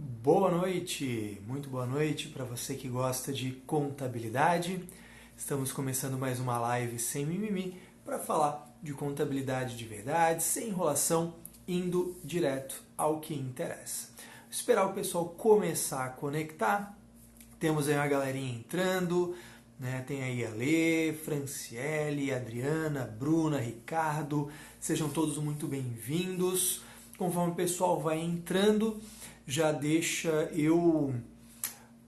Boa noite, muito boa noite para você que gosta de contabilidade. Estamos começando mais uma live sem mimimi para falar de contabilidade de verdade, sem enrolação, indo direto ao que interessa. Esperar o pessoal começar a conectar. Temos aí uma galerinha entrando, né? Tem aí a Lê, Franciele, Adriana, Bruna, Ricardo. Sejam todos muito bem-vindos. Conforme o pessoal vai entrando, já deixa eu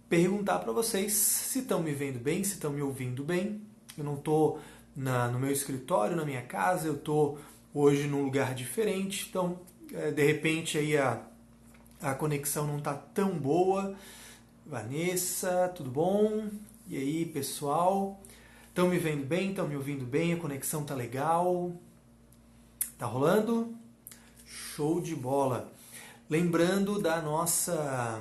perguntar para vocês se estão me vendo bem, se estão me ouvindo bem. Eu não estou no meu escritório, na minha casa, eu estou hoje num lugar diferente, então de repente aí a conexão não está tão boa. Vanessa, tudo bom? E aí, pessoal? Estão me vendo bem? Estão me ouvindo bem? A conexão tá legal? Tá rolando? Show de bola! Lembrando da nossa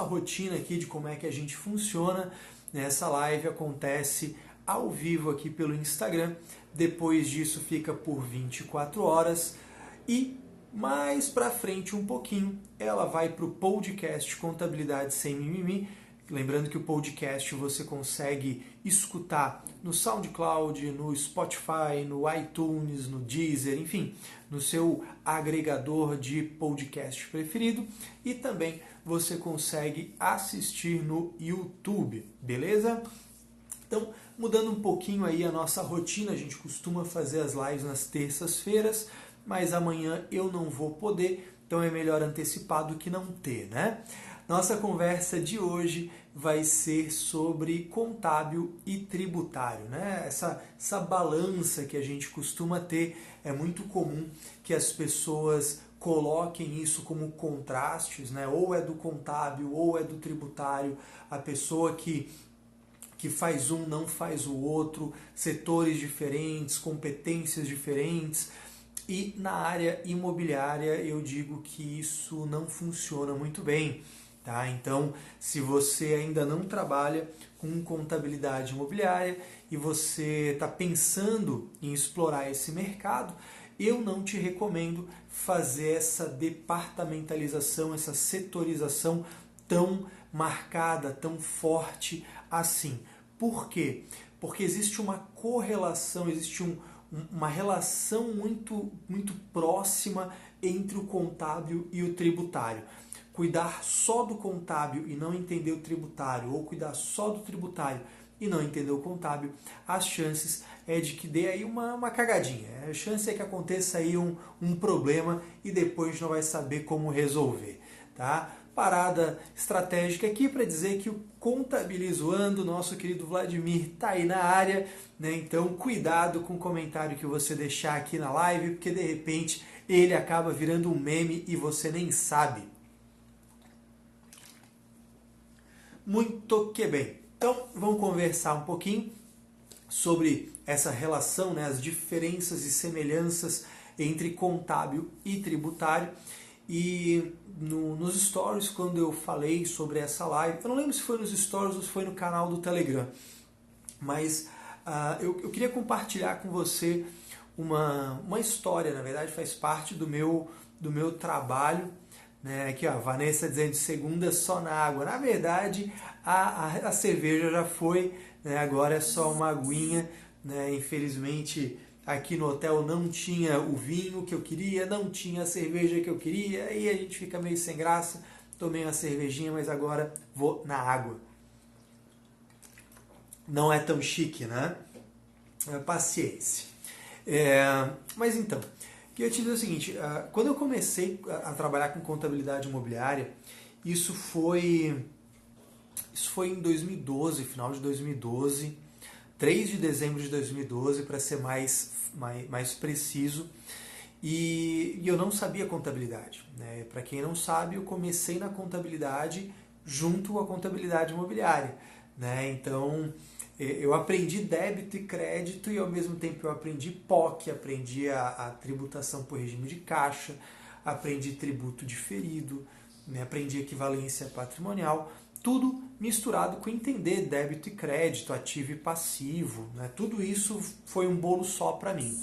rotina aqui, de como é que a gente funciona. Essa live acontece ao vivo aqui pelo Instagram. Depois disso fica por 24 horas. E mais para frente um pouquinho, ela vai para o podcast Contabilidade Sem Mimimi. Lembrando que o podcast você consegue escutar no SoundCloud, no Spotify, no iTunes, no Deezer, enfim, no seu agregador de podcast preferido. E também você consegue assistir no YouTube, beleza? Então, mudando um pouquinho aí a nossa rotina, a gente costuma fazer as lives nas terças-feiras, mas amanhã eu não vou poder, então é melhor antecipar do que não ter, né? Nossa conversa de hoje vai ser sobre contábil e tributário, né? Essa balança que a gente costuma ter, é muito comum que as pessoas coloquem isso como contrastes, né? Ou é do contábil ou é do tributário, a pessoa que faz um não faz o outro, setores diferentes, competências diferentes. E na área imobiliária eu digo que isso não funciona muito bem. Tá? Então, se você ainda não trabalha com contabilidade imobiliária e você está pensando em explorar esse mercado, eu não te recomendo fazer essa departamentalização, essa setorização tão marcada, tão forte assim. Por quê? Porque existe uma correlação, existe uma relação muito próxima entre o contábil e o tributário. Cuidar só do contábil e não entender o tributário, ou cuidar só do tributário e não entender o contábil, as chances é de que dê aí uma cagadinha. A chance é que aconteça aí um problema e depois a gente não vai saber como resolver. Tá? Parada estratégica aqui para dizer que o Contabilizoando, nosso querido Vladimir, está aí na área, né? Então cuidado com o comentário que você deixar aqui na live, porque de repente ele acaba virando um meme e você nem sabe. Muito que bem. Então vamos conversar um pouquinho sobre essa relação, né, as diferenças e semelhanças entre contábil e tributário. E nos stories, quando eu falei sobre essa live, eu não lembro se foi nos stories ou se foi no canal do Telegram, mas eu queria compartilhar com você uma história, na verdade faz parte do meu trabalho, né? Aqui, ó, a Vanessa dizendo segunda só na água. Na verdade, a cerveja já foi, né? Agora é só uma aguinha, né? Infelizmente, aqui no hotel não tinha o vinho que eu queria, não tinha a cerveja que eu queria, aí a gente fica meio sem graça. Tomei uma cervejinha, mas agora vou na água. Não é tão chique, né? Paciência. Mas então, eu te digo o seguinte, quando eu comecei a trabalhar com contabilidade imobiliária, isso foi em 2012, final de 2012, 3 de dezembro de 2012, para ser mais preciso, e eu não sabia contabilidade. Né? Para quem não sabe, eu comecei na contabilidade junto à contabilidade imobiliária. Né? Então, eu aprendi débito e crédito e ao mesmo tempo eu aprendi POC, aprendi a tributação por regime de caixa, aprendi tributo diferido, né? Aprendi equivalência patrimonial, tudo misturado com entender débito e crédito, ativo e passivo, né? Tudo isso foi um bolo só para mim.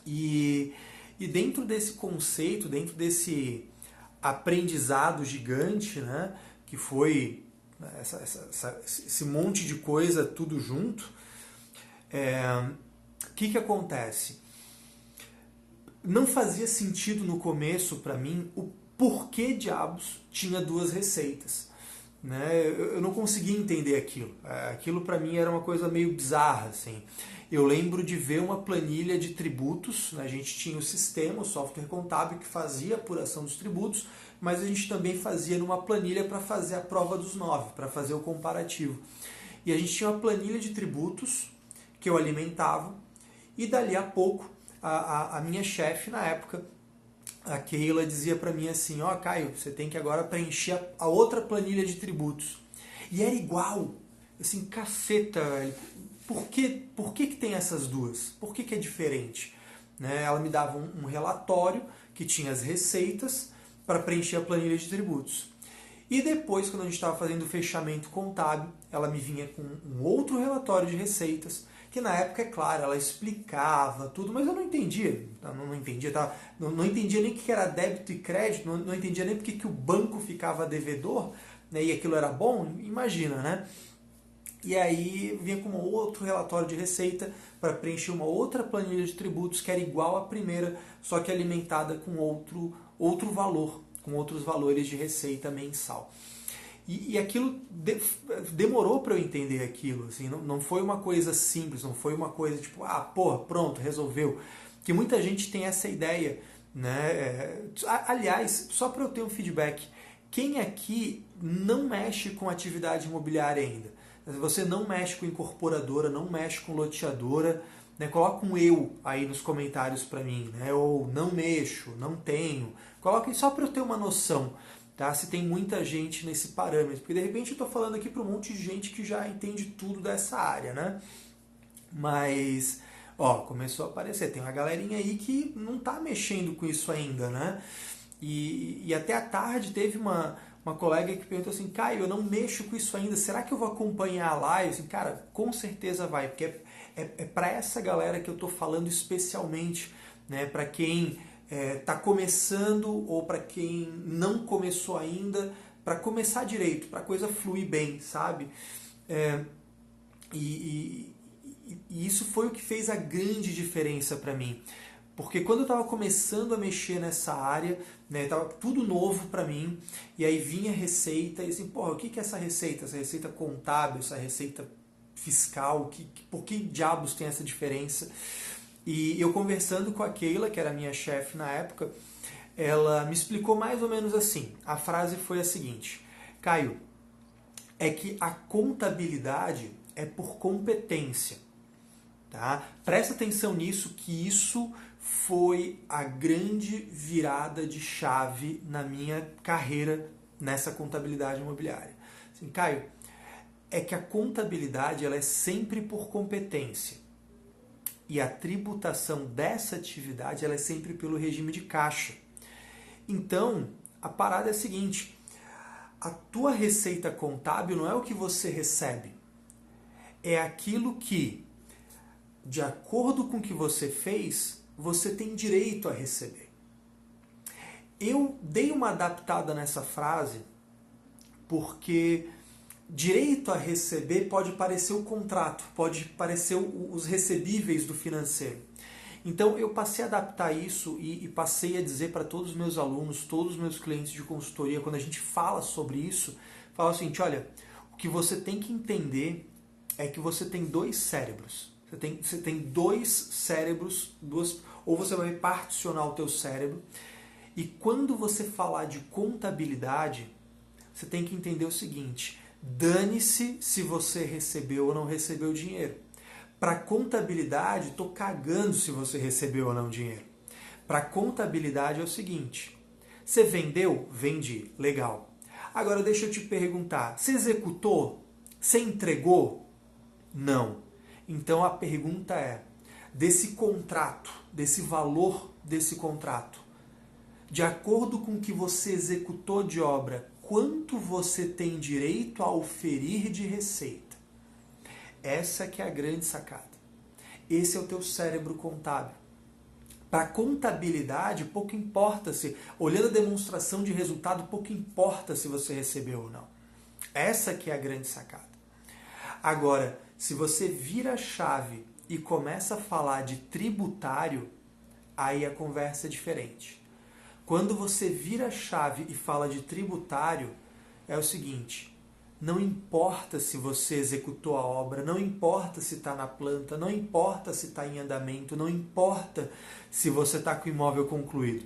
E dentro desse conceito, dentro desse aprendizado gigante, né? Que foi esse monte de coisa tudo junto. O que acontece? Não fazia sentido no começo para mim o porquê diabos tinha duas receitas. Né? Eu não conseguia entender aquilo. Aquilo para mim era uma coisa meio bizarra. Assim. Eu lembro de ver uma planilha de tributos. Né? A gente tinha o sistema, o software contábil que fazia a apuração dos tributos, mas a gente também fazia numa planilha para fazer a prova dos 9, para fazer o comparativo. E a gente tinha uma planilha de tributos que eu alimentava, e dali a pouco a minha chefe na época, a Keila, dizia para mim assim, ó, Caio, você tem que agora preencher a outra planilha de tributos. E era igual, assim, caceta, por que tem essas duas? Por que é diferente? Né? Ela me dava um relatório que tinha as receitas para preencher a planilha de tributos. E depois, quando a gente estava fazendo o fechamento contábil, ela me vinha com um outro relatório de receitas, que na época, é claro, ela explicava tudo, mas eu não entendia. Não entendia nem o que era débito e crédito, não entendia nem porque que o banco ficava devedor, né, e aquilo era bom, imagina, né? E aí vinha com um outro relatório de receita para preencher uma outra planilha de tributos que era igual à primeira, só que alimentada com outro valor, com outros valores de receita mensal. E aquilo demorou para eu entender aquilo, assim, não foi uma coisa simples, não foi uma coisa tipo, pronto, resolveu. Que muita gente tem essa ideia, né? Aliás, só para eu ter um feedback, quem aqui não mexe com atividade imobiliária ainda? Você não mexe com incorporadora, não mexe com loteadora, né? Coloca um eu aí nos comentários para mim, né? Ou não mexo, não tenho. Coloquem só para eu ter uma noção. Tá? Se tem muita gente nesse parâmetro, porque de repente eu estou falando aqui para um monte de gente que já entende tudo dessa área, né? Mas, começou a aparecer, tem uma galerinha aí que não está mexendo com isso ainda, né? E até à tarde teve uma colega que perguntou assim, Caio, eu não mexo com isso ainda, será que eu vou acompanhar a live? Assim, cara, com certeza vai, porque é para essa galera que eu estou falando especialmente, né? Para quem está começando ou para quem não começou ainda, para começar direito, para a coisa fluir bem, sabe? E isso foi o que fez a grande diferença para mim. Porque quando eu estava começando a mexer nessa área, né, estava tudo novo para mim, e aí vinha receita, e assim, o que é essa receita? Essa receita contábil, essa receita fiscal, por que diabos tem essa diferença? E eu conversando com a Keila, que era minha chefe na época, ela me explicou mais ou menos assim. A frase foi a seguinte, Caio, é que a contabilidade é por competência. Tá? Presta atenção nisso, que isso foi a grande virada de chave na minha carreira nessa contabilidade imobiliária. Assim, Caio, é que a contabilidade ela é sempre por competência. E a tributação dessa atividade ela é sempre pelo regime de caixa. Então, a parada é a seguinte, a tua receita contábil não é o que você recebe, é aquilo que, de acordo com o que você fez, você tem direito a receber. Eu dei uma adaptada nessa frase porque direito a receber pode parecer o contrato, pode parecer os recebíveis do financeiro. Então eu passei a adaptar isso e passei a dizer para todos os meus alunos, todos os meus clientes de consultoria, quando a gente fala sobre isso, fala o seguinte, olha, o que você tem que entender é que você tem dois cérebros. Você tem dois cérebros, ou você vai particionar o teu cérebro, e quando você falar de contabilidade, você tem que entender o seguinte, dane-se se você recebeu ou não recebeu dinheiro. Para contabilidade, estou cagando se você recebeu ou não dinheiro. Para contabilidade é o seguinte, você vendeu? Vendi, legal. Agora deixa eu te perguntar, você executou? Você entregou? Não. Então a pergunta é, desse contrato, desse valor desse contrato, de acordo com o que você executou de obra, quanto você tem direito a oferir de receita? Essa que é a grande sacada. Esse é o teu cérebro contábil. Para contabilidade, pouco importa se, olhando a demonstração de resultado, pouco importa se você recebeu ou não. Essa que é a grande sacada. Agora, se você vira a chave e começa a falar de tributário, aí a conversa é diferente. Quando você vira a chave e fala de tributário, é o seguinte: não importa se você executou a obra, não importa se está na planta, não importa se está em andamento, não importa se você está com o imóvel concluído.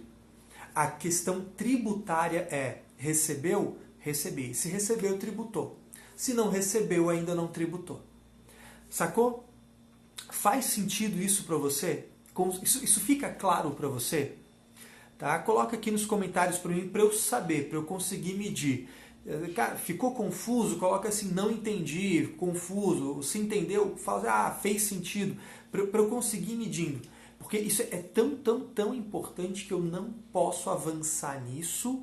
A questão tributária é: recebeu? Recebi. Se recebeu, tributou. Se não recebeu, ainda não tributou. Sacou? Faz sentido isso para você? Isso fica claro para você? Tá? Coloca aqui nos comentários para mim, para eu saber, para eu conseguir medir. Cara, ficou confuso? Coloca assim, não entendi, confuso. Se entendeu, fala, fez sentido. Para eu conseguir medindo. Porque isso é tão importante que eu não posso avançar nisso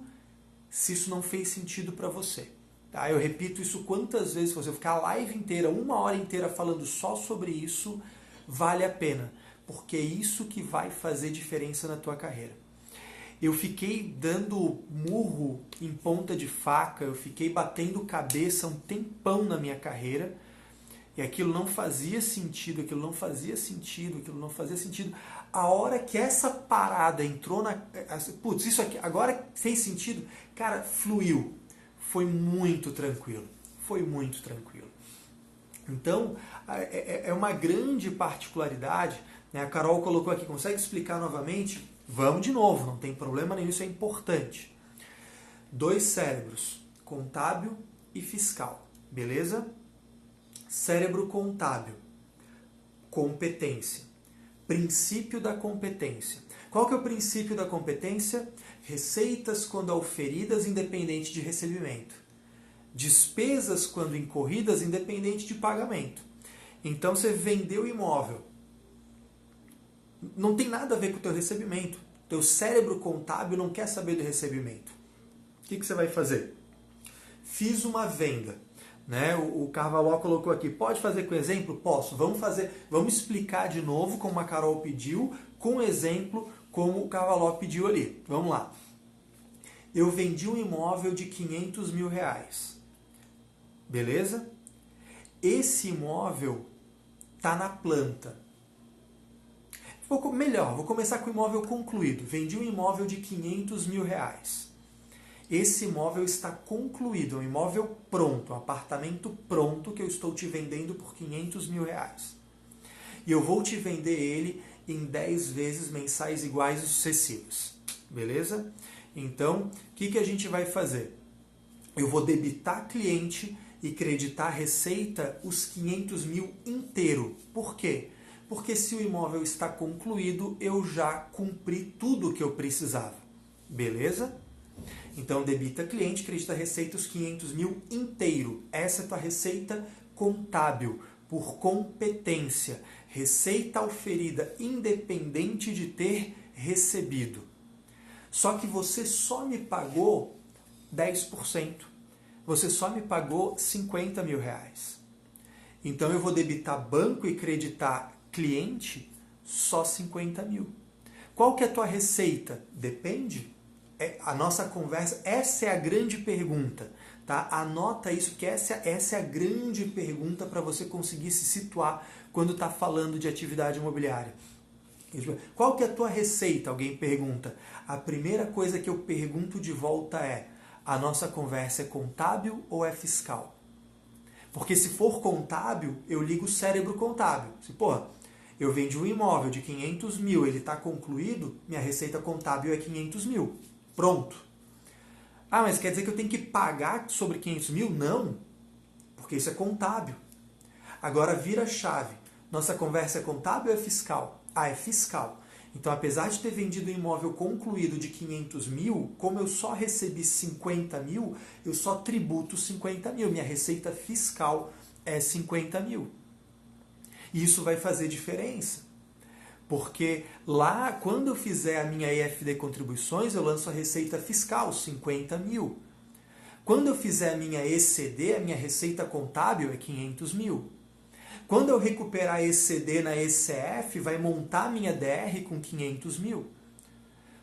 se isso não fez sentido para você. Tá? Eu repito isso quantas vezes, se você ficar a live inteira, 1 hora inteira falando só sobre isso, vale a pena. Porque é isso que vai fazer diferença na tua carreira. Eu fiquei dando murro em ponta de faca, eu fiquei batendo cabeça um tempão na minha carreira, e aquilo não fazia sentido. A hora que essa parada entrou na... Putz, isso aqui agora fez sentido. Cara, fluiu. Foi muito tranquilo. Então, é uma grande particularidade, né? A Carol colocou aqui, consegue explicar novamente? Vamos de novo, não tem problema nenhum, isso é importante. 2 cérebros, contábil e fiscal, beleza? Cérebro contábil, competência. Princípio da competência. Qual que é o princípio da competência? Receitas quando auferidas, independente de recebimento. Despesas quando incorridas, independente de pagamento. Então você vendeu o imóvel. Não tem nada a ver com o teu recebimento. Teu cérebro contábil não quer saber do recebimento. O que você vai fazer? Fiz uma venda. Né? O Carvalho colocou aqui, pode fazer com exemplo? Posso. Vamos explicar de novo como a Carol pediu, com exemplo como o Carvalho pediu ali. Vamos lá. Eu vendi um imóvel de 500 mil reais. Beleza? Esse imóvel está na planta. Vou começar com o imóvel concluído. Vendi um imóvel de 500 mil reais. Esse imóvel está concluído, é um imóvel pronto, um apartamento pronto que eu estou te vendendo por 500 mil reais. E eu vou te vender ele em 10 vezes mensais iguais e sucessivas. Beleza? Então, o que a gente vai fazer? Eu vou debitar cliente e creditar receita os 500 mil inteiro. Por quê? Porque se o imóvel está concluído, eu já cumpri tudo o que eu precisava. Beleza? Então, debita cliente, credita receita os 500 mil inteiro. Essa é a tua receita contábil, por competência. Receita oferida independente de ter recebido. Só que você só me pagou 10%. Você só me pagou 50 mil reais. Então, eu vou debitar banco e creditar cliente só 50 mil. Qual que é a tua receita? Depende. A nossa conversa, essa é a grande pergunta. Tá? Anota isso, porque essa é a grande pergunta para você conseguir se situar quando está falando de atividade imobiliária. Qual que é a tua receita? Alguém pergunta. A primeira coisa que eu pergunto de volta é: a nossa conversa é contábil ou é fiscal? Porque se for contábil, eu ligo o cérebro contábil. Eu vendi um imóvel de 500 mil, ele está concluído, minha receita contábil é 500 mil. Pronto. Mas quer dizer que eu tenho que pagar sobre 500 mil? Não, porque isso é contábil. Agora vira a chave. Nossa conversa é contábil ou é fiscal? É fiscal. Então, apesar de ter vendido um imóvel concluído de 500 mil, como eu só recebi 50 mil, eu só tributo 50 mil. Minha receita fiscal é 50 mil. E isso vai fazer diferença. Porque lá, quando eu fizer a minha EFD Contribuições, eu lanço a receita fiscal, 50 mil. Quando eu fizer a minha ECD, a minha receita contábil é 500 mil. Quando eu recuperar ECD na ECF, vai montar a minha DR com 500 mil.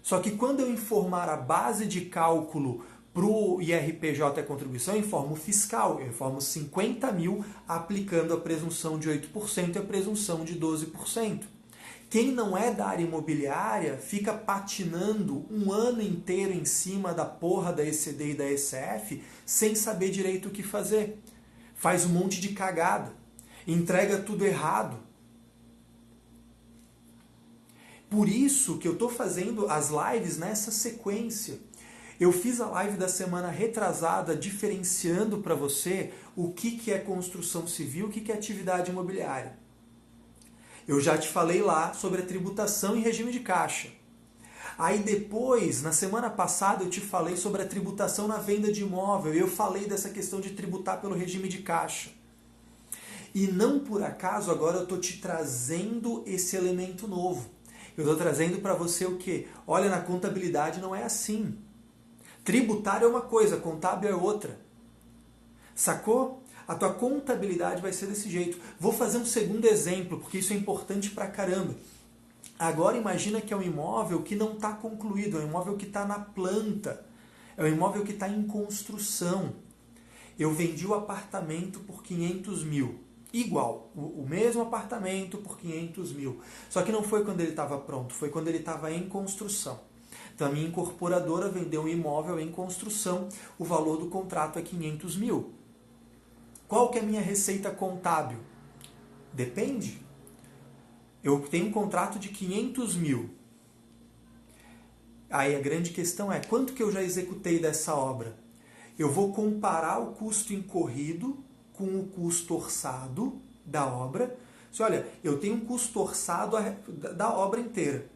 Só que quando eu informar a base de cálculo para o IRPJ e a contribuição, eu informo o fiscal, eu informo 50 mil aplicando a presunção de 8% e a presunção de 12%. Quem não é da área imobiliária fica patinando um ano inteiro em cima da porra da ECD e da ECF sem saber direito o que fazer. Faz um monte de cagada, entrega tudo errado. Por isso que eu estou fazendo as lives nessa sequência. Eu fiz a live da semana retrasada diferenciando para você o que é construção civil, o que é atividade imobiliária. Eu já te falei lá sobre a tributação e regime de caixa. Aí depois, na semana passada, eu te falei sobre a tributação na venda de imóvel. Eu falei dessa questão de tributar pelo regime de caixa. E não por acaso agora eu estou te trazendo esse elemento novo. Eu estou trazendo para você o quê? Olha, na contabilidade não é assim. Tributário é uma coisa, contábil é outra. Sacou? A tua contabilidade vai ser desse jeito. Vou fazer um segundo exemplo, porque isso é importante pra caramba. Agora imagina que é um imóvel que não está concluído, é um imóvel que está na planta, é um imóvel que está em construção. Eu vendi o apartamento por 500 mil. Igual, o mesmo apartamento por 500 mil. Só que não foi quando ele estava pronto, foi quando ele estava em construção. Então a minha incorporadora vendeu um imóvel em construção, o valor do contrato é 500 mil. Qual que é a minha receita contábil? Depende. Eu tenho um contrato de 500 mil. Aí a grande questão é, quanto que eu já executei dessa obra? Eu vou comparar o custo incorrido com o custo orçado da obra. Olha, eu tenho um custo orçado da obra inteira.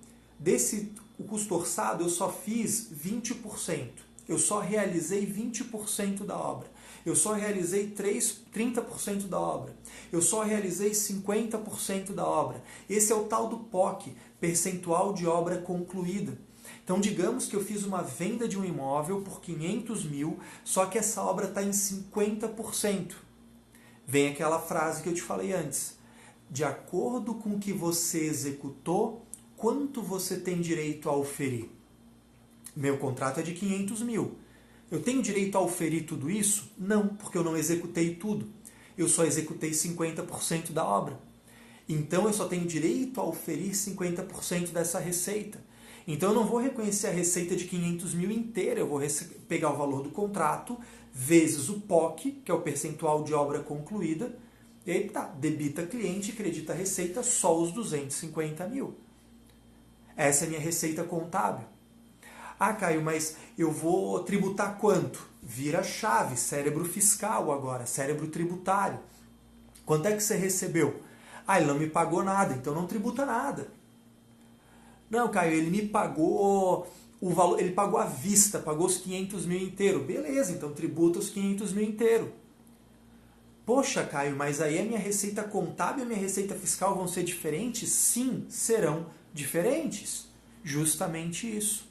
O custo orçado eu só fiz 20%. Eu só realizei 20% da obra. Eu só realizei 30% da obra. Eu só realizei 50% da obra. Esse é o tal do POC, percentual de obra concluída. Então, digamos que eu fiz uma venda de um imóvel por 500 mil, só que essa obra está em 50%. Vem aquela frase que eu te falei antes. De acordo com o que você executou, quanto você tem direito a oferir? Meu contrato é de 500 mil. Eu tenho direito a oferir tudo isso? Não, porque eu não executei tudo. Eu só executei 50% da obra. Então eu só tenho direito a oferir 50% dessa receita. Então eu não vou reconhecer a receita de 500 mil inteira, eu vou pegar o valor do contrato, vezes o POC, que é o percentual de obra concluída, e aí tá, debita cliente, credita receita, só os 250 mil. Essa é a minha receita contábil. Ah, Caio, mas eu vou tributar quanto? Vira chave, cérebro fiscal agora, cérebro tributário. Quanto é que você recebeu? Ah, ele não me pagou nada, então não tributa nada. Não, Caio, ele me pagou o valor, ele pagou à vista, pagou os 500 mil inteiro. Beleza, então tributa os 500 mil inteiro. Poxa, Caio, mas aí a minha receita contábil e a minha receita fiscal vão ser diferentes? Sim, serão diferentes. Justamente isso.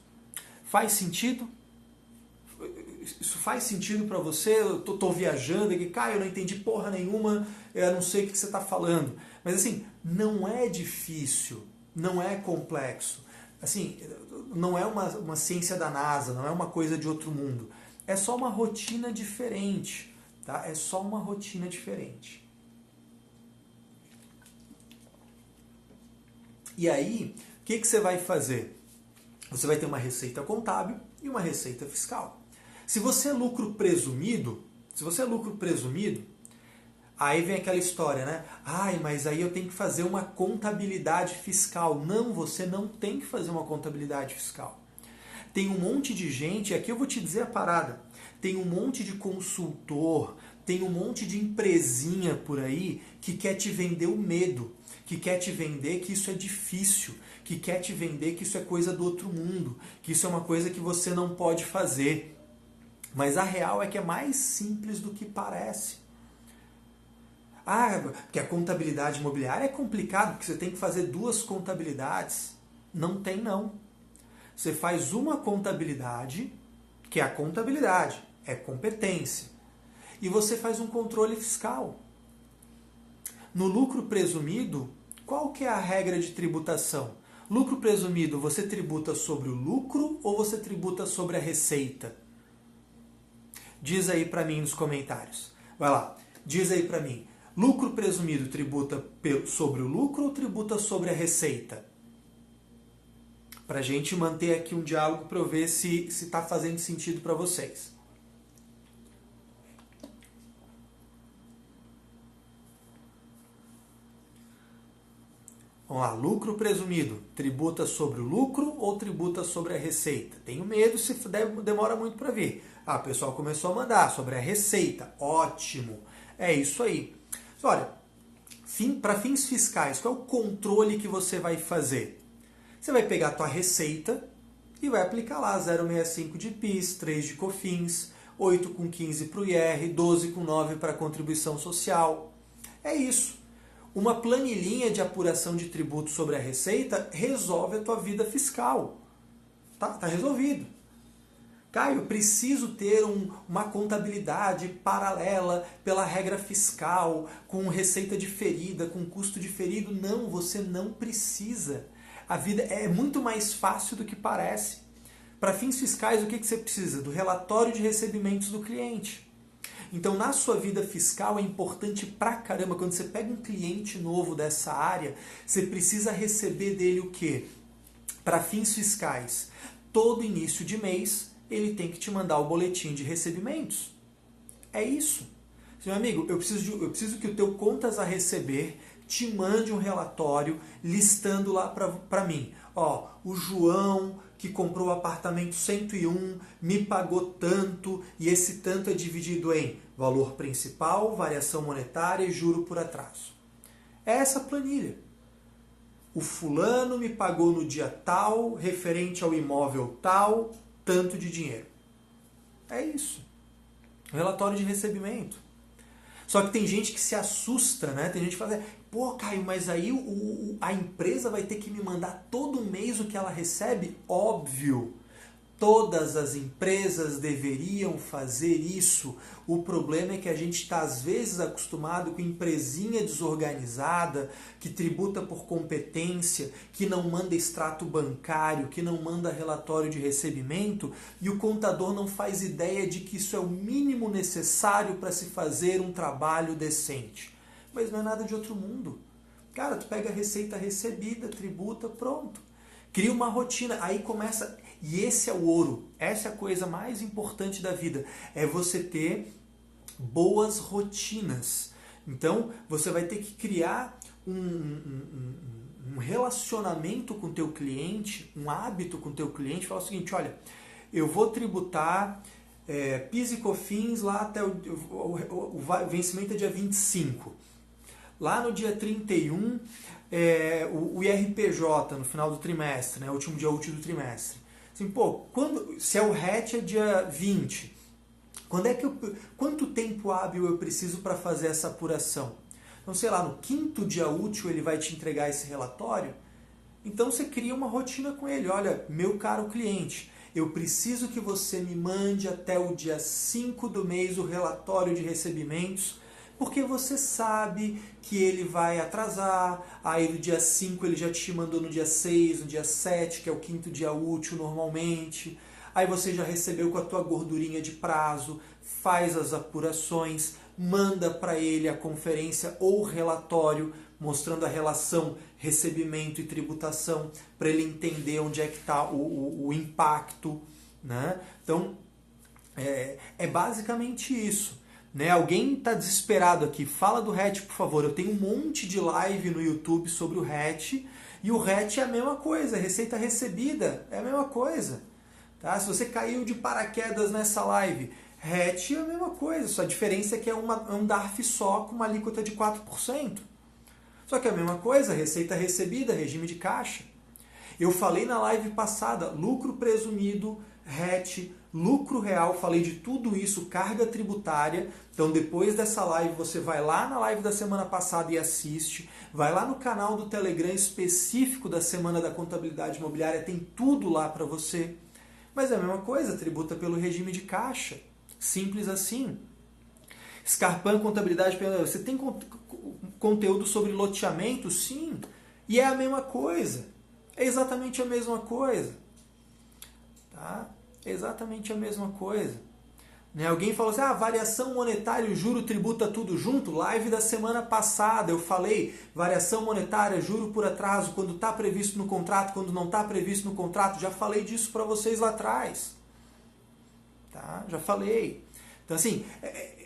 Faz sentido? Isso faz sentido para você? Eu tô viajando aqui, Caio, eu não entendi porra nenhuma, eu não sei o que você está falando. Mas assim, não é difícil, não é complexo. Assim, não é uma ciência da NASA, não é uma coisa de outro mundo. É só uma rotina diferente. Tá? É só uma rotina diferente. E aí, o que você vai fazer? Você vai ter uma receita contábil e uma receita fiscal. Se você é lucro presumido, aí vem aquela história, né? Ai, mas aí eu tenho que fazer uma contabilidade fiscal. Não, você não tem que fazer uma contabilidade fiscal. Tem um monte de gente, aqui eu vou te dizer a parada, tem um monte de consultor, tem um monte de empresinha por aí que quer te vender o medo, que quer te vender que isso é difícil, que quer te vender que isso é coisa do outro mundo, que isso é uma coisa que você não pode fazer. Mas a real é que é mais simples do que parece. Ah, porque a contabilidade imobiliária é complicado, porque você tem que fazer 2 contabilidades. Não tem, não. Você faz uma contabilidade, que é a contabilidade, é competência. E você faz um controle fiscal. no lucro presumido, qual que é a regra de tributação? Lucro presumido, você tributa sobre o lucro ou você tributa sobre a receita? Diz aí para mim nos comentários. Vai lá, diz aí para mim. Lucro presumido tributa sobre o lucro ou tributa sobre a receita? Para a gente manter aqui um diálogo para eu ver se está fazendo sentido para vocês. Vamos lá, lucro presumido, tributa sobre o lucro ou tributa sobre a receita? Tenho medo se demora muito para vir. Ah, o pessoal começou a mandar sobre a receita. Ótimo, é isso aí. Olha, para fins fiscais, qual é o controle que você vai fazer? Você vai pegar a tua receita e vai aplicar lá 0,65 de PIS, 3 de COFINS, 8,15 para o IR, 12,9 para a contribuição social. É isso. Uma planilhinha de apuração de tributo sobre a receita resolve a tua vida fiscal. Tá resolvido. Caio, preciso ter uma contabilidade paralela pela regra fiscal, com receita diferida, com custo diferido. Não, você não precisa. A vida é muito mais fácil do que parece. Para fins fiscais, o que você precisa? Do relatório de recebimentos do cliente. Então, na sua vida fiscal, é importante pra caramba, quando você pega um cliente novo dessa área, você precisa receber dele o quê? Para fins fiscais, todo início de mês, ele tem que te mandar o boletim de recebimentos. É isso. Meu amigo, eu preciso que o teu contas a receber te mande um relatório listando lá para mim. Ó, o João, que comprou o apartamento 101, me pagou tanto, e esse tanto é dividido em valor principal, variação monetária e juro por atraso. É essa planilha. O fulano me pagou no dia tal, referente ao imóvel tal, tanto de dinheiro. É isso. Relatório de recebimento. Só que tem gente que se assusta, né? Tem gente que fala, pô, Caio, mas aí a empresa vai ter que me mandar todo mês o que ela recebe? Óbvio. Todas as empresas deveriam fazer isso. O problema é que a gente está, às vezes, acostumado com empresinha desorganizada, que tributa por competência, que não manda extrato bancário, que não manda relatório de recebimento, e o contador não faz ideia de que isso é o mínimo necessário para se fazer um trabalho decente. Mas não é nada de outro mundo. Cara, tu pega a receita recebida, tributa, pronto. Cria uma rotina, aí começa... E esse é o ouro, essa é a coisa mais importante da vida, é você ter boas rotinas. Então, você vai ter que criar um relacionamento com o teu cliente, um hábito com o teu cliente, falar o seguinte, olha, eu vou tributar PIS e COFINS lá até o vencimento é dia 25. Lá no dia 31, o IRPJ no final do trimestre, né, último dia útil do trimestre. Assim, pô, se é o RET é dia 20, quanto tempo hábil eu preciso para fazer essa apuração? Então, sei lá, no 5º dia útil ele vai te entregar esse relatório? Então você cria uma rotina com ele. Olha, meu caro cliente, eu preciso que você me mande até o dia 5 do mês o relatório de recebimentos, porque você sabe que ele vai atrasar, aí no dia 5 ele já te mandou no dia 6, no dia 7, que é o 5º dia útil normalmente, aí você já recebeu com a tua gordurinha de prazo, faz as apurações, manda para ele a conferência ou relatório mostrando a relação recebimento e tributação, para ele entender onde é que está o impacto, né? Então, é basicamente isso. Né? Alguém está desesperado aqui, fala do RET, por favor. Eu tenho um monte de live no YouTube sobre o RET, e o RET é a mesma coisa, receita recebida é a mesma coisa. Tá? Se você caiu de paraquedas nessa live, RET é a mesma coisa, só a diferença é que é um DARF só com uma alíquota de 4%. Só que é a mesma coisa, receita recebida, regime de caixa. Eu falei na live passada, lucro presumido, RET, lucro real, falei de tudo isso, carga tributária. Então depois dessa live você vai lá na live da semana passada e assiste, vai lá no canal do Telegram específico da Semana da Contabilidade Imobiliária, tem tudo lá para você. Mas é a mesma coisa, tributa pelo regime de caixa, simples assim. Scarpan Contabilidade, você tem conteúdo sobre loteamento? Sim. E é a mesma coisa. É exatamente a mesma coisa. Tá? É exatamente a mesma coisa. Né? Alguém falou assim, variação monetária, juro, tributa tudo junto? Live da semana passada, eu falei, variação monetária, juro por atraso, quando está previsto no contrato, quando não está previsto no contrato, já falei disso para vocês lá atrás. Tá? Já falei. Então assim,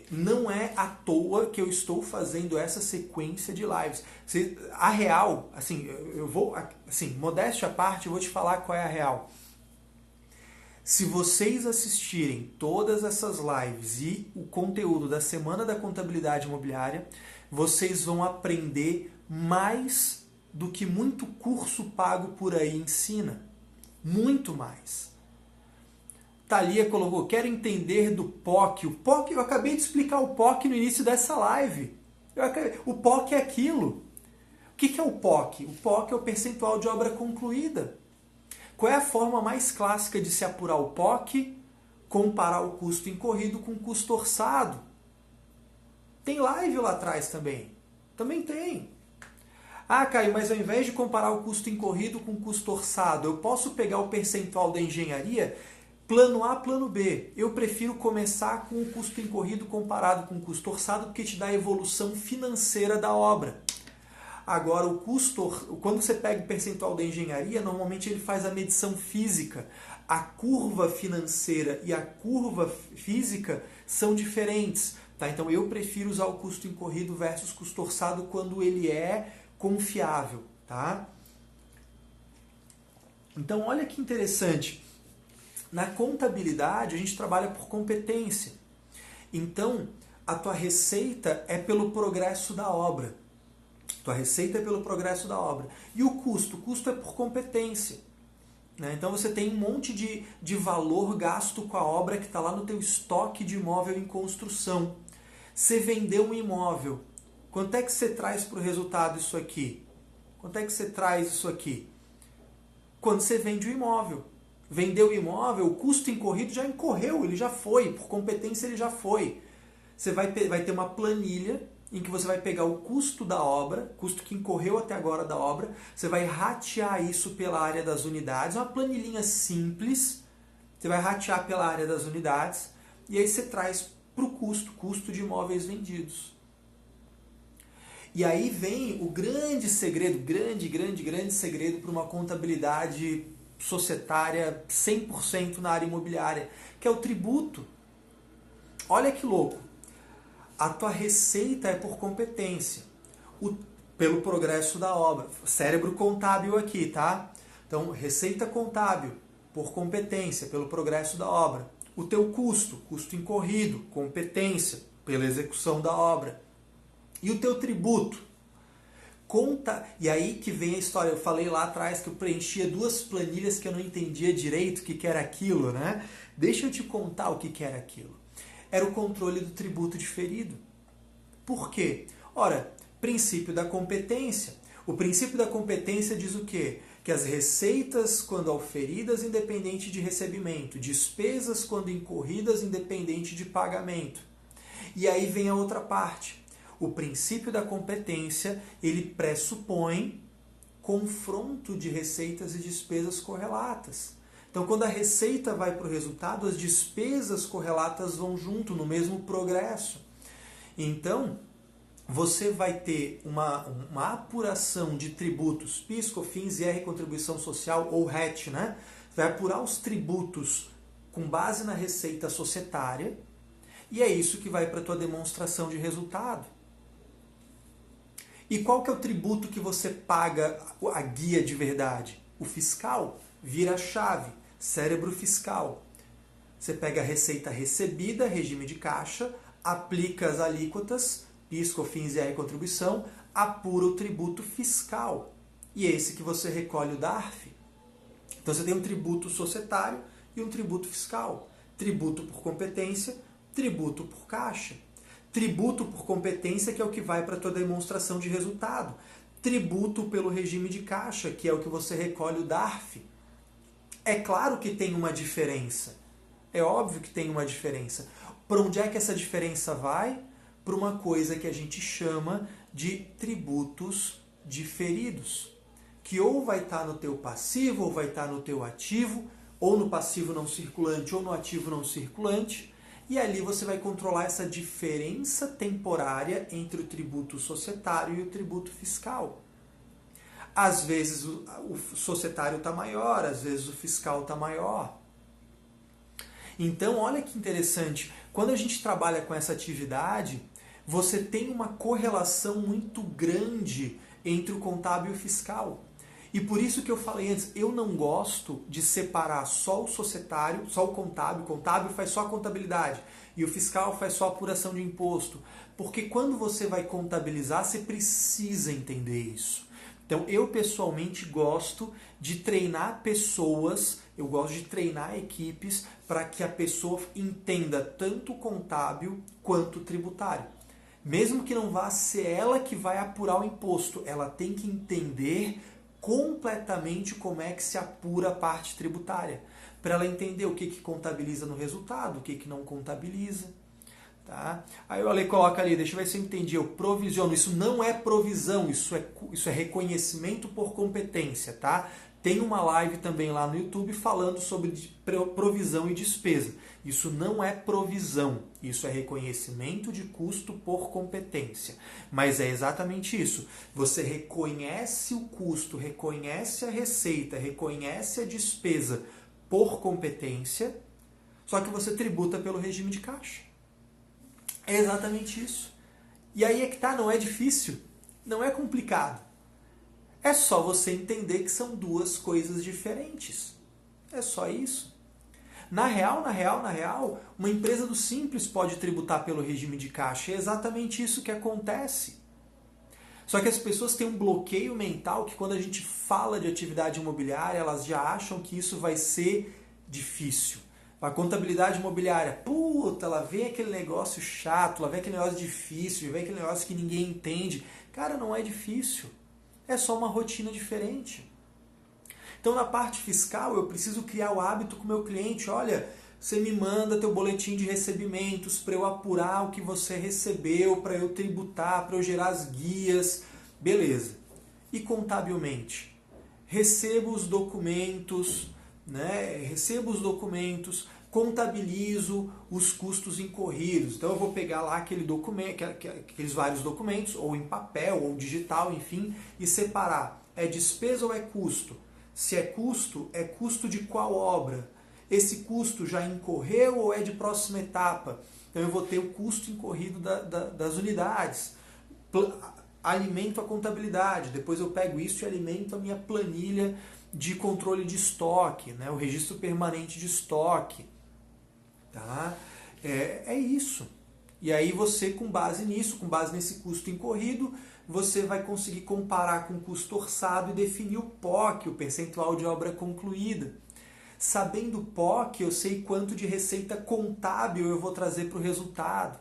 não é à toa que eu estou fazendo essa sequência de lives. A real, assim, eu vou, assim, modéstia à parte, eu vou te falar qual é a real. Se vocês assistirem todas essas lives e o conteúdo da Semana da Contabilidade Imobiliária, vocês vão aprender mais do que muito curso pago por aí ensina. Muito mais. Thalia colocou, quero entender do POC. O POC, eu acabei de explicar o POC no início dessa live. O POC é aquilo. O que é o POC? O POC é o percentual de obra concluída. Qual é a forma mais clássica de se apurar o POC? Comparar o custo incorrido com o custo orçado. Tem live lá atrás também. Também tem. Caio, mas ao invés de comparar o custo incorrido com o custo orçado, eu posso pegar o percentual da engenharia, plano A, plano B. Eu prefiro começar com o custo incorrido comparado com o custo orçado, porque te dá a evolução financeira da obra. Agora, o custo, quando você pega o percentual da engenharia, normalmente ele faz a medição física. A curva financeira e a curva física são diferentes. Tá? Então, eu prefiro usar o custo incorrido versus custo orçado quando ele é confiável. Tá? Então, olha que interessante. Na contabilidade, a gente trabalha por competência. Então, a tua receita é pelo progresso da obra. Tua receita é pelo progresso da obra. E o custo? O custo é por competência. Né? Então você tem um monte de valor gasto com a obra que está lá no teu estoque de imóvel em construção. Você vendeu um imóvel. Quanto é que você traz para o resultado isso aqui? Quanto é que você traz isso aqui? Quando você vende o imóvel. Vendeu o imóvel, o custo incorrido já incorreu, ele já foi. Por competência ele já foi. Você vai ter uma planilha em que você vai pegar o custo da obra, custo que incorreu até agora da obra, você vai ratear isso pela área das unidades, uma planilhinha simples, você vai ratear pela área das unidades, e aí você traz para o custo de imóveis vendidos. E aí vem o grande segredo, grande segredo para uma contabilidade societária 100% na área imobiliária, que é o tributo. Olha que louco. A tua receita é por competência, pelo progresso da obra. Cérebro contábil aqui, tá? Então, receita contábil, por competência, pelo progresso da obra. O teu custo incorrido, competência, pela execução da obra. E o teu tributo? E aí que vem a história. Eu falei lá atrás que eu preenchia 2 planilhas que eu não entendia direito o que era aquilo, né? Deixa eu te contar o que era aquilo. Era o controle do tributo diferido. Por quê? Ora, princípio da competência. O princípio da competência diz o quê? Que as receitas, quando auferidas, independente de recebimento, despesas, quando incorridas, independente de pagamento. E aí vem a outra parte. O princípio da competência, ele pressupõe confronto de receitas e despesas correlatas. Então, quando a receita vai para o resultado, as despesas correlatas vão junto, no mesmo progresso. Então, você vai ter uma apuração de tributos, PIS, COFINS, IR, Contribuição Social ou RET, né? Vai apurar os tributos com base na receita societária e é isso que vai para a tua demonstração de resultado. E qual que é o tributo que você paga a guia de verdade? O fiscal. Vira a chave. Cérebro fiscal. Você pega a receita recebida, regime de caixa, aplica as alíquotas, PIS, COFINS, IR, contribuição, apura o tributo fiscal. E é esse que você recolhe o DARF. Então você tem um tributo societário e um tributo fiscal. Tributo por competência, tributo por caixa. Tributo por competência, que é o que vai para a tua demonstração de resultado. Tributo pelo regime de caixa, que é o que você recolhe o DARF. É claro que tem uma diferença. É óbvio que tem uma diferença. Para onde é que essa diferença vai? para uma coisa que a gente chama de tributos diferidos, que ou vai estar no teu passivo, ou vai estar no teu ativo, ou no passivo não circulante, ou no ativo não circulante, e ali você vai controlar essa diferença temporária entre o tributo societário e o tributo fiscal. Às vezes o societário está maior, às vezes o fiscal está maior. Então, olha que interessante, quando a gente trabalha com essa atividade, você tem uma correlação muito grande entre o contábil e o fiscal. E por isso que eu falei antes, eu não gosto de separar só o societário, só o contábil faz só a contabilidade, e o fiscal faz só a apuração de imposto. Porque quando você vai contabilizar, você precisa entender isso. Então, eu pessoalmente gosto de treinar pessoas, eu gosto de treinar equipes para que a pessoa entenda tanto o contábil quanto o tributário. Mesmo que não vá ser ela que vai apurar o imposto, ela tem que entender completamente como é que se apura a parte tributária, para ela entender o que contabiliza no resultado, o que não contabiliza. Tá? Aí o Ale coloca ali, deixa eu ver se eu entendi, eu provisiono, isso não é provisão, isso é reconhecimento por competência, tá? Tem uma live também lá no YouTube falando sobre provisão e despesa. Isso não é provisão, isso é reconhecimento de custo por competência. Mas é exatamente isso. Você reconhece o custo, reconhece a receita, reconhece a despesa por competência, só que você tributa pelo regime de caixa. É exatamente isso. E aí é que tá, não é difícil, não é complicado. É só você entender que são duas coisas diferentes. É só isso. Na real, uma empresa do Simples pode tributar pelo regime de caixa. É exatamente isso que acontece. Só que as pessoas têm um bloqueio mental que quando a gente fala de atividade imobiliária, elas já acham que isso vai ser difícil. A contabilidade imobiliária, puta, ela vem aquele negócio chato, ela vem aquele negócio difícil, vem aquele negócio que ninguém entende. Cara, não é difícil. É só uma rotina diferente. Então, na parte fiscal, eu preciso criar o hábito com o meu cliente. Olha, você me manda teu boletim de recebimentos para eu apurar o que você recebeu, para eu tributar, para eu gerar as guias. Beleza. E contabilmente? Recebo os documentos, contabilizo os custos incorridos. Então eu vou pegar lá aquele documento, aqueles vários documentos, ou em papel, ou digital, enfim, e separar. É despesa ou é custo? Se é custo de qual obra? Esse custo já incorreu ou é de próxima etapa? Então eu vou ter o custo incorrido das unidades. Alimento a contabilidade. Depois eu pego isso e alimento a minha planilha de controle de estoque, né? O registro permanente de estoque. Tá? É isso. E aí você, com base nisso, com base nesse custo incorrido, você vai conseguir comparar com o custo orçado e definir o POC, o percentual de obra concluída. Sabendo o POC, eu sei quanto de receita contábil eu vou trazer para o resultado.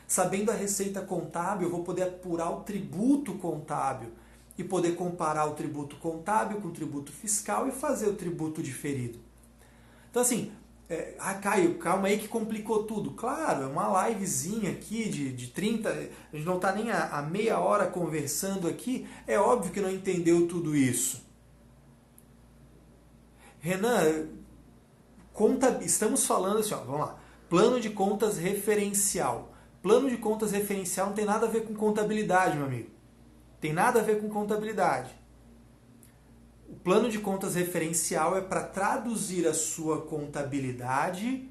Sabendo a receita contábil, eu vou poder apurar o tributo contábil e poder comparar o tributo contábil com o tributo fiscal e fazer o tributo diferido. Então assim, Caio, calma aí que complicou tudo. Claro, é uma livezinha aqui de 30, a gente não está nem a meia hora conversando aqui, é óbvio que não entendeu tudo isso. Renan, estamos falando assim, vamos lá, plano de contas referencial. Plano de contas referencial não tem nada a ver com contabilidade, meu amigo. Tem nada a ver com contabilidade. O plano de contas referencial é para traduzir a sua contabilidade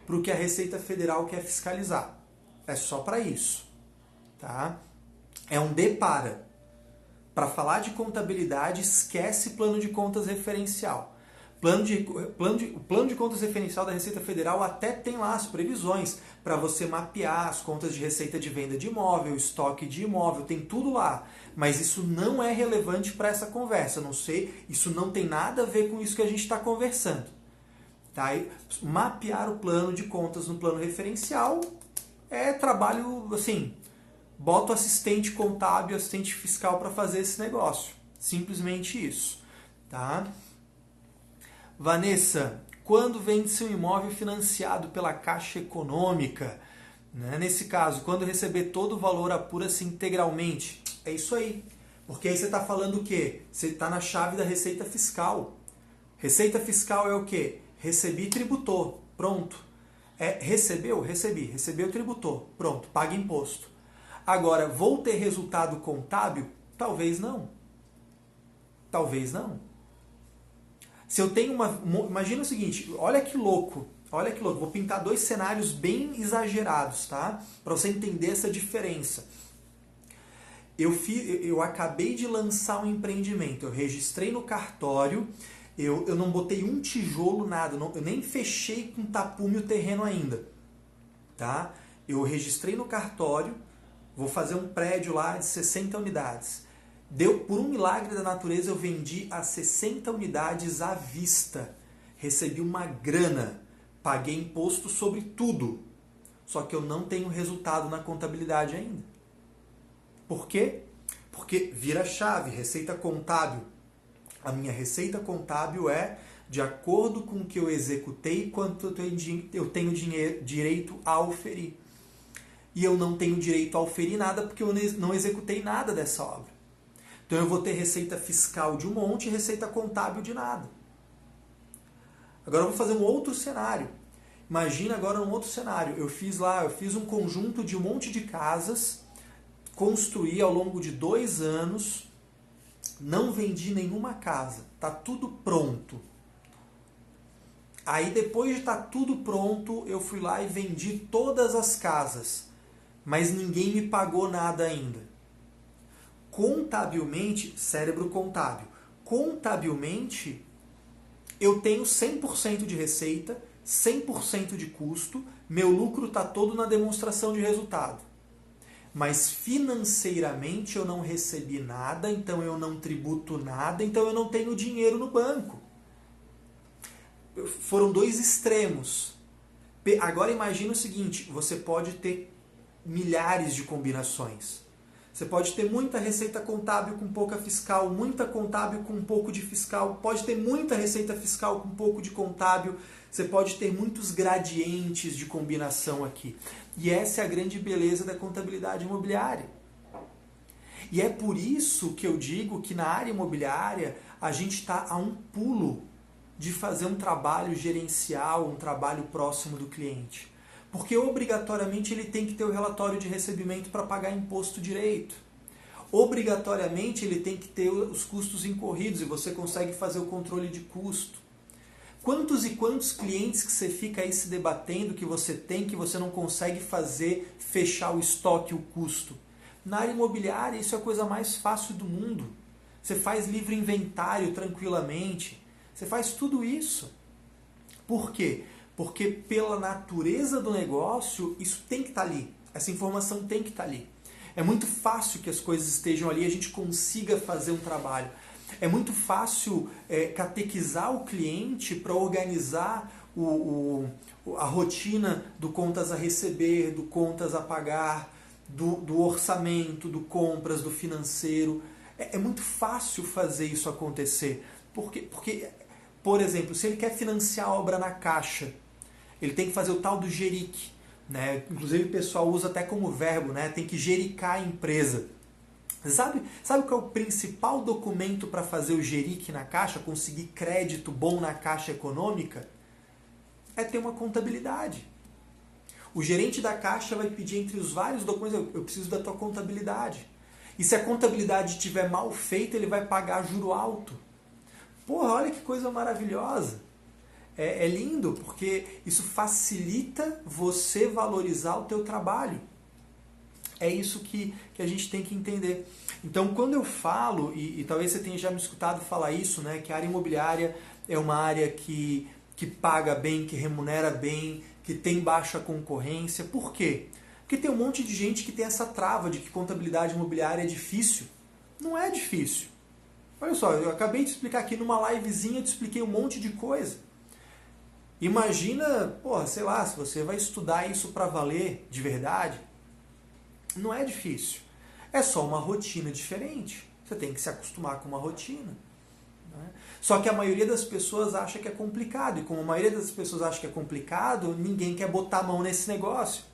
para o que a Receita Federal quer fiscalizar. É só para isso. Tá? É um depara. Para falar de contabilidade, esquece plano de contas referencial. O plano de contas referencial da Receita Federal até tem lá as previsões para você mapear as contas de receita de venda de imóvel, estoque de imóvel, tem tudo lá. Mas isso não é relevante para essa conversa. Não sei, isso não tem nada a ver com isso que a gente está conversando. Tá? E mapear o plano de contas no plano referencial é trabalho, assim, bota o assistente contábil, assistente fiscal para fazer esse negócio. Simplesmente isso. Tá? Vanessa, quando vende-se um imóvel financiado pela Caixa Econômica, né? Nesse caso, quando receber todo o valor, apura-se integralmente. É isso aí. Porque aí você está falando o quê? Você está na chave da receita fiscal. Receita fiscal é o quê? Recebi, tributou. Pronto. Recebeu? Recebi. Recebeu, tributou. Pronto. Paga imposto. Agora, vou ter resultado contábil? Talvez não. Talvez não. Se eu tenho imagina o seguinte, olha que louco. Olha que louco. Vou pintar 2 cenários bem exagerados, tá? Para você entender essa diferença. Eu acabei de lançar um empreendimento, eu registrei no cartório, eu não botei um tijolo, nada, eu nem fechei com tapume o terreno ainda. Tá? Eu registrei no cartório, vou fazer um prédio lá de 60 unidades. Por um milagre da natureza, eu vendi as 60 unidades à vista. Recebi uma grana, paguei imposto sobre tudo. Só que eu não tenho resultado na contabilidade ainda. Por quê? Porque vira chave, receita contábil. A minha receita contábil é de acordo com o que eu executei, quanto eu tenho direito a oferir. E eu não tenho direito a oferir nada porque eu não executei nada dessa obra. Então eu vou ter receita fiscal de um monte e receita contábil de nada. Agora eu vou fazer um outro cenário. Imagina agora um outro cenário. Eu fiz um conjunto de um monte de casas, construí ao longo de 2 anos, não vendi nenhuma casa, está tudo pronto. Aí depois de estar tudo pronto, eu fui lá e vendi todas as casas, mas ninguém me pagou nada ainda. Contabilmente, cérebro contábil, contabilmente eu tenho 100% de receita, 100% de custo, meu lucro está todo na demonstração de resultado. Mas financeiramente eu não recebi nada, então eu não tributo nada, então eu não tenho dinheiro no banco. Foram 2 extremos. Agora imagine o seguinte, você pode ter milhares de combinações. Você pode ter muita receita contábil com pouca fiscal, muita contábil com um pouco de fiscal, pode ter muita receita fiscal com pouco de contábil, você pode ter muitos gradientes de combinação aqui. E essa é a grande beleza da contabilidade imobiliária. E é por isso que eu digo que na área imobiliária a gente está a um pulo de fazer um trabalho gerencial, um trabalho próximo do cliente. Porque obrigatoriamente ele tem que ter o relatório de recebimento para pagar imposto direito. Obrigatoriamente ele tem que ter os custos incorridos e você consegue fazer o controle de custo. Quantos e quantos clientes que você fica aí se debatendo que você tem, que você não consegue fechar o estoque, o custo? Na área imobiliária isso é a coisa mais fácil do mundo. Você faz livre inventário tranquilamente. Você faz tudo isso. Por quê? Porque pela natureza do negócio, isso tem que estar ali. Essa informação tem que estar ali. É muito fácil que as coisas estejam ali e a gente consiga fazer um trabalho. É muito fácil catequizar o cliente para organizar a rotina do contas a receber, do contas a pagar, do orçamento, do compras, do financeiro. É muito fácil fazer isso acontecer. Porque, por exemplo, se ele quer financiar a obra na Caixa, ele tem que fazer o tal do jeric, né? Inclusive o pessoal usa até como verbo, né? Tem que jericar a empresa. Sabe qual é o principal documento para fazer o jeric na Caixa, conseguir crédito bom na Caixa Econômica? É ter uma contabilidade. O gerente da Caixa vai pedir entre os vários documentos, eu preciso da tua contabilidade. E se a contabilidade estiver mal feita, ele vai pagar juro alto. Porra, olha que coisa maravilhosa. É lindo, porque isso facilita você valorizar o teu trabalho. É isso que a gente tem que entender. Então, quando eu falo, e talvez você tenha já me escutado falar isso, né, que a área imobiliária é uma área que paga bem, que remunera bem, que tem baixa concorrência. Por quê? Porque tem um monte de gente que tem essa trava de que contabilidade imobiliária é difícil. Não é difícil. Olha só, eu acabei de explicar aqui numa livezinha, eu te expliquei um monte de coisa. Imagina, sei lá, se você vai estudar isso para valer de verdade, não é difícil. É só uma rotina diferente. Você tem que se acostumar com uma rotina. Né? Só que a maioria das pessoas acha que é complicado. E como a maioria das pessoas acha que é complicado, ninguém quer botar a mão nesse negócio.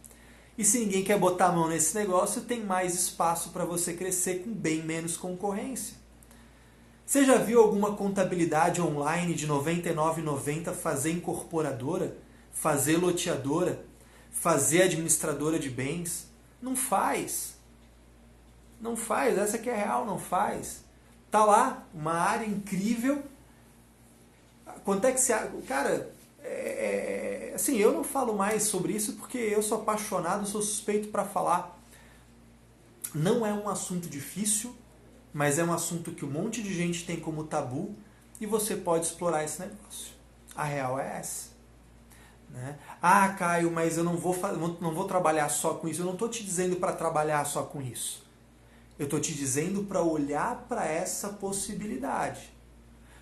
E se ninguém quer botar a mão nesse negócio, tem mais espaço para você crescer com bem menos concorrência. Você já viu alguma contabilidade online de R$ 99,90 fazer incorporadora, fazer loteadora, fazer administradora de bens? Não faz. Não faz, essa que é real, não faz. Tá lá, uma área incrível. Quanto é que você... Cara, assim, eu não falo mais sobre isso porque eu sou apaixonado, sou suspeito para falar. Não é um assunto difícil, mas é um assunto que um monte de gente tem como tabu e você pode explorar esse negócio. A real é essa. Né? Ah, Caio, mas eu não vou trabalhar só com isso. Eu não estou te dizendo para trabalhar só com isso. Eu estou te dizendo para olhar para essa possibilidade.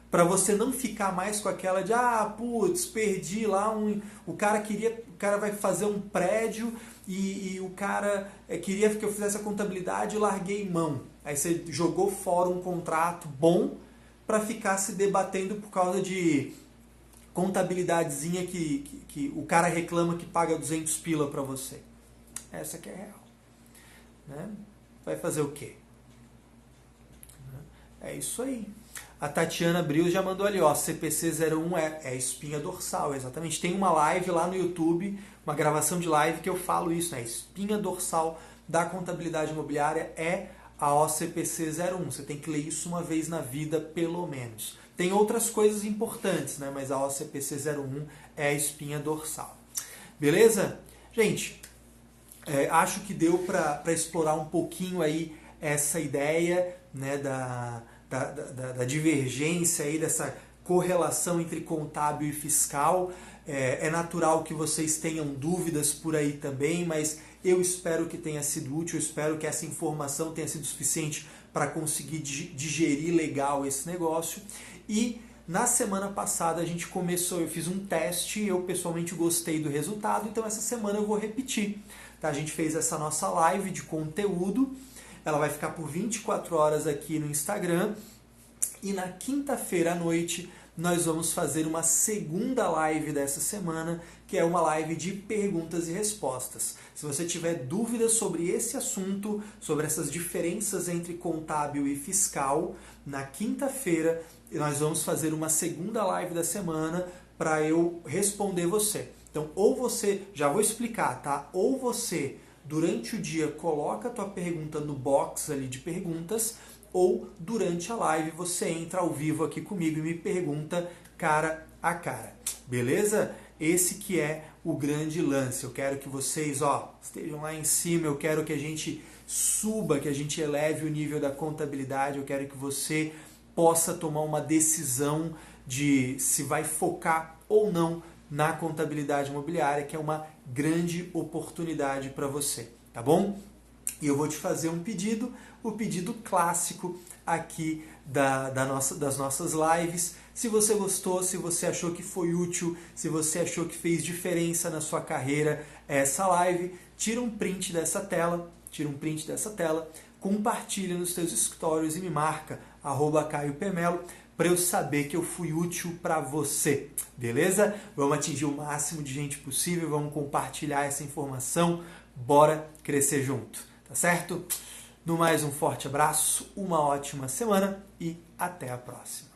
Para você não ficar mais com aquela de, putz, perdi lá o cara vai fazer um prédio e o cara queria que eu fizesse a contabilidade e larguei mão. Aí você jogou fora um contrato bom para ficar se debatendo por causa de contabilidadezinha que o cara reclama que paga 200 pila para você. Essa que é real. Né? Vai fazer o quê? É isso aí. A Tatiana Brios já mandou ali, ó, CPC 01 é espinha dorsal, exatamente. Tem uma live lá no YouTube, uma gravação de live que eu falo isso, né? Espinha dorsal da contabilidade imobiliária é a OCPC 01. Você tem que ler isso uma vez na vida, pelo menos. Tem outras coisas importantes, né? Mas a OCPC 01 é a espinha dorsal. Beleza? Gente, acho que deu para explorar um pouquinho aí essa ideia, né, da divergência aí, dessa correlação entre contábil e fiscal. É natural que vocês tenham dúvidas por aí também, mas eu espero que tenha sido útil, eu espero que essa informação tenha sido suficiente para conseguir digerir legal esse negócio. E na semana passada a gente começou, eu fiz um teste, eu pessoalmente gostei do resultado, então essa semana eu vou repetir. Tá? A gente fez essa nossa live de conteúdo, ela vai ficar por 24 horas aqui no Instagram. E na quinta-feira à noite nós vamos fazer uma segunda live dessa semana, que é uma live de perguntas e respostas. Se você tiver dúvidas sobre esse assunto, sobre essas diferenças entre contábil e fiscal, na quinta-feira nós vamos fazer uma segunda live da semana para eu responder você. Então, ou você, já vou explicar, tá? Ou você, durante o dia, coloca a tua pergunta no box ali de perguntas, ou durante a live você entra ao vivo aqui comigo e me pergunta cara a cara. Beleza? Esse que é o grande lance. Eu quero que vocês estejam lá em cima, eu quero que a gente suba, que a gente eleve o nível da contabilidade, eu quero que você possa tomar uma decisão de se vai focar ou não na contabilidade imobiliária, que é uma grande oportunidade para você, tá bom? E eu vou te fazer um pedido, o pedido clássico aqui das nossas lives. Se você gostou, se você achou que foi útil, se você achou que fez diferença na sua carreira essa live, tira um print dessa tela, compartilha nos teus stories e me marca, @CaioPemelo, para eu saber que eu fui útil para você, beleza? Vamos atingir o máximo de gente possível, vamos compartilhar essa informação, bora crescer junto, tá certo? No mais, um forte abraço, uma ótima semana e até a próxima.